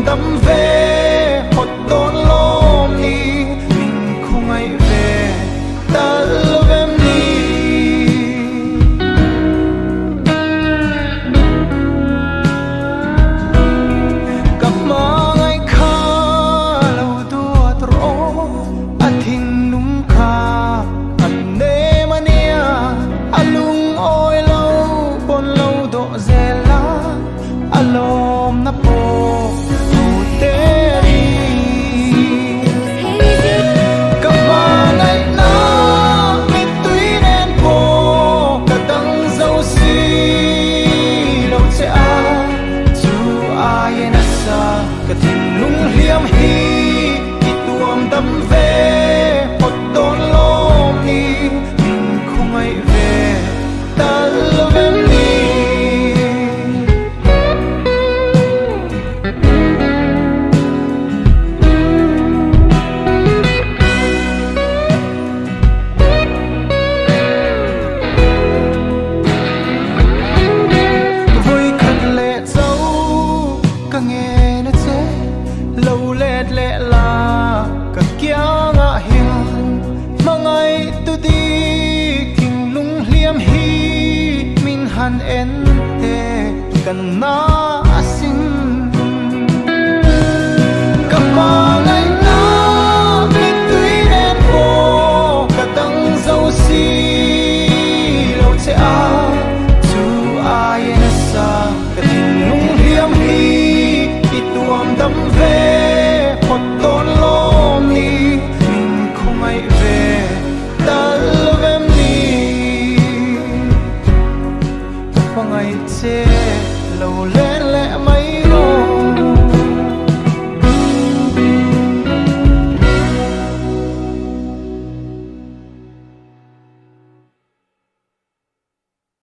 tâm về hột tôn lom ni mình không ai về ta love em ni gặp mà ngày khá lâu đua trổ anh thình nung khá anh nê mà nia anh lung ôi lâu bon lâu độ dè lá alom na po tu te ri kama nai na mi tui nen po ka tang dâu si lâu che a chu ai na sa ka thình lung liam hi ki tuam tâm về hot don lom ni mình không ai về ta love em ni nghe nó chế lâu lẹt lẹ là cả kia ngã hiền mà ngày tu đi kinh lung liêm hi min han en te cần na